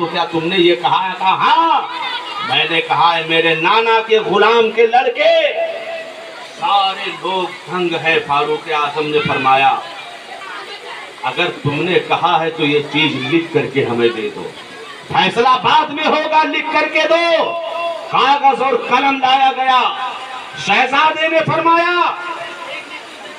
تو کیا تم نے یہ کہا ہے؟ کہا ہاں میں نے کہا ہے میرے نانا کے غلام کے لڑکے سارے لوگ دنگ ہے۔ فاروق اعظم نے فرمایا اگر تم نے کہا ہے تو یہ چیز لکھ کر کے ہمیں دے دو، فیصلہ بعد میں ہوگا، لکھ کر کے دو۔ کاغذ اور قلم لایا گیا۔ شہزادے نے فرمایا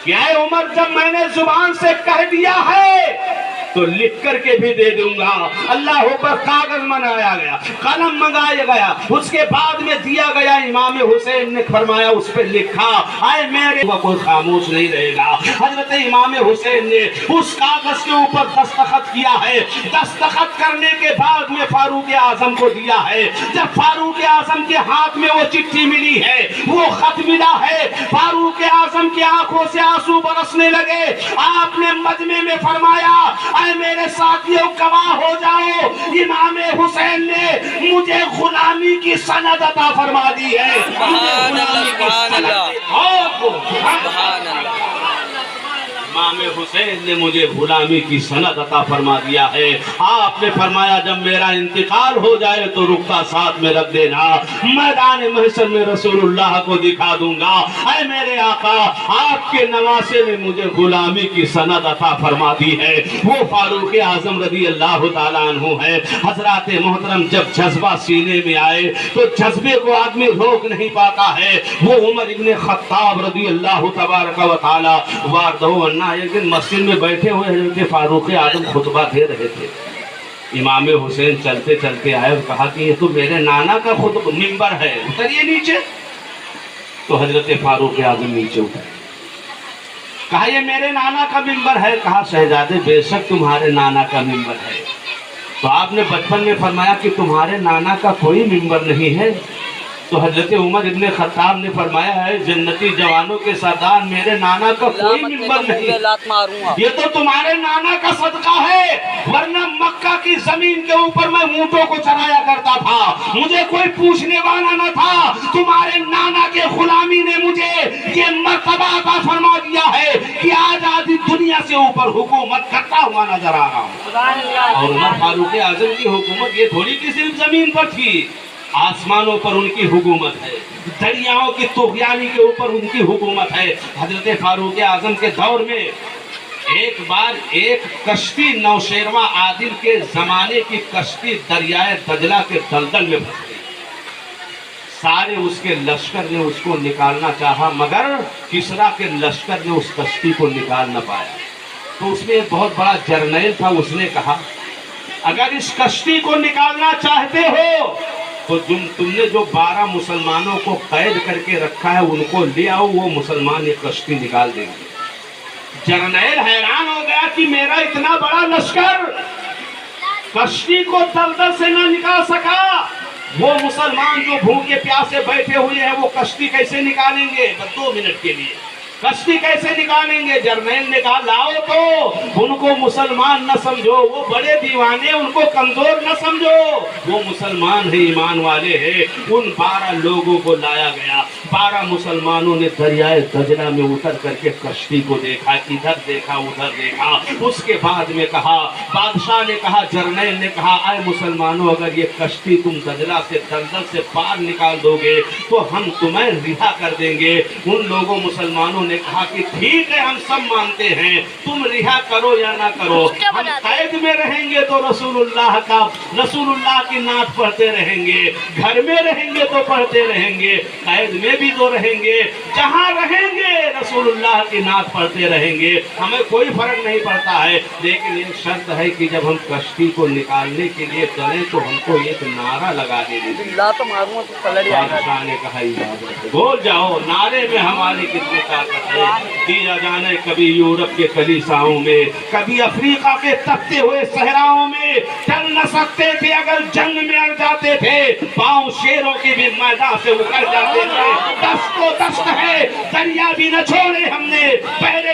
کہ اے عمر جب میں نے زبان سے کہہ دیا ہے تو لکھ کر کے بھی دے دوں گا۔ اللہ پر کاغذ منگایا گیا، قلم منگایا گیا، اس کے بعد میں دیا گیا۔ امام حسین نے فرمایا اس پہ لکھا اے میرے کوئی خاموش نہیں رہے گا۔ حضرت امام حسین نے اس کاغذ کے اوپر دستخط کیا ہے۔ دستخط کرنے کے بعد میں فاروق اعظم کو دیا ہے۔ جب فاروق اعظم کے ہاتھ میں وہ چٹھی ملی ہے، وہ خط ملا ہے، فاروق اعظم کی آنکھوں سے آنسو برسنے لگے۔ آپ نے مجمع میں فرمایا اے میرے ساتھیوں گواہ ہو جاؤ، امام حسین نے مجھے غلامی کی سند عطا فرما دی ہے۔ سبحان اللہ، سبحان اللہ، سبحان اللہ۔ امام حسین نے مجھے غلامی کی سند عطا فرما دیا ہے۔ آپ نے فرمایا جب میرا انتقال ہو جائے تو رخسار ساتھ میں رکھ دینا، میدان محشر میں رسول اللہ کو دکھا دوں گا اے میرے آقا آپ کے نواسے نے مجھے غلامی کی سند عطا فرما دی ہے۔ وہ فاروق اعظم رضی اللہ تعالیٰ عنہ ہے۔ حضرات محترم جب جذبہ سینے میں آئے تو جذبے کو آدمی روک نہیں پاتا ہے۔ وہ عمر ابن خطاب رضی اللہ تبارک و تعالیٰ وارضہ ایک دن مسجد میں بیٹھے ہوئے حضرت فاروق اعظم خطبہ دے رہے تھے۔ امام حسین چلتے چلتے آئے اور کہا کہ یہ تو میرے نانا کا خطبہ منبر ہے، اتریے نیچے۔ تو حضرت فاروق اعظم نیچے اترے۔ کہا یہ میرے نانا کا منبر ہے۔ کہا شہزادے بے شک تمہارے نانا کا منبر ہے۔ تو آپ نے بچپن میں فرمایا کہ تمہارے نانا کا کوئی منبر نہیں ہے۔ تو حضرت عمر ابن خطاب نے فرمایا ہے جنتی جوانوں کے سردار میرے نانا کا کوئی منبر نہیں، یہ تو تمہارے نانا کا صدقہ ہے، ورنہ مکہ کی زمین کے اوپر میں اونٹوں کو چرایا کرتا تھا، مجھے کوئی پوچھنے والا نہ تھا۔ تمہارے نانا کے غلامی نے مجھے یہ مرتبہ عطا فرما دیا ہے کہ آج آدھی دنیا سے اوپر حکومت کرتا ہوا نظر آ رہا ہوں۔ اور عمر فاروق اعظم کی حکومت یہ تھوڑی کہ صرف زمین پر تھی، آسمانوں پر ان کی حکومت ہے، دریاؤں کی طغیانی کے اوپر ان کی حکومت ہے۔ حضرت فاروق اعظم کے دور میں ایک بار ایک کشتی نوشیروان عادل کے زمانے کی کشتی دریائے دجلہ کے دلدل میں پھنس گئی۔ سارے اس کے لشکر نے اس کو نکالنا چاہا مگر کسریٰ کے لشکر نے اس کشتی کو نکال نہ پایا۔ تو اس میں ایک بہت بڑا جرنیل تھا، اس نے کہا اگر اس کشتی کو نکالنا چاہتے ہو تو تم نے جو 12 مسلمانوں کو قید کر کے رکھا ہے ان کو لے آؤ، وہ مسلمان یہ کشتی نکال دیں گے۔ جرنیل حیران ہو گیا کہ میرا اتنا بڑا لشکر کشتی کو دلدل سے نہ نکال سکا، وہ مسلمان جو بھوکے پیاسے بیٹھے ہوئے ہیں وہ کشتی کیسے نکالیں گے؟ بس 2 منٹ کے لیے کشتی کیسے نکالیں گے؟ جرنیل نے کہا لاؤ تو ان کو مسلمان نہ سمجھو، وہ بڑے دیوانے، ان کو کمزور نہ سمجھو، وہ مسلمان ہیں، ایمان والے ہیں۔ ان 12 لوگوں کو لایا گیا۔ 12 مسلمانوں نے دریائے دجلہ میں اتر کر کے کشتی کو دیکھا، ادھر دیکھا ادھر دیکھا۔ اس کے بعد میں کہا، بادشاہ نے کہا، جرنیل نے کہا اے مسلمانوں اگر یہ کشتی تم دجلہ سے دلدل سے پار نکال دو گے تو ہم تمہیں رہا کر دیں گے۔ ان لوگوں مسلمانوں نے کہا کہ ٹھیک ہے ہم سب مانتے ہیں، تم رہا کرو یا نہ کرو، ہم قید میں رہیں گے تو رسول اللہ کی نعت پڑھتے رہیں گے، گھر میں رہیں گے تو پڑھتے رہیں گے، قید میں بھی تو رہیں گے، جہاں رہیں گے رسول اللہ کی نعت پڑھتے رہیں گے، ہمیں کوئی فرق نہیں پڑتا ہے، لیکن ایک شرط ہے کہ جب ہم کشتی کو نکالنے کے لیے چلیں تو ہم کو ایک نعرہ لگا دینے دیں۔ بادشاہ نے کہا اجازت ہے، بول جاؤ نعرے میں ہماری کتنی طاقت ہے۔ دیا جانے کبھی یورپ کے کلیساؤں میں، کبھی افریقہ کے تپتے ہوئے صحراؤں میں چل نہ سکتے تھے، اگر جنگ میں اڑ جاتے تھے پاؤں شیروں کے بھی میدان سے اکڑ جاتے تھے۔ دست و دست ہے، دریا بھی نہ چھوڑے ہم نے، پہلے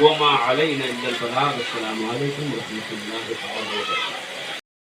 وما علينا الا البلاغ. السلام عليكم ورحمة الله وبركاته.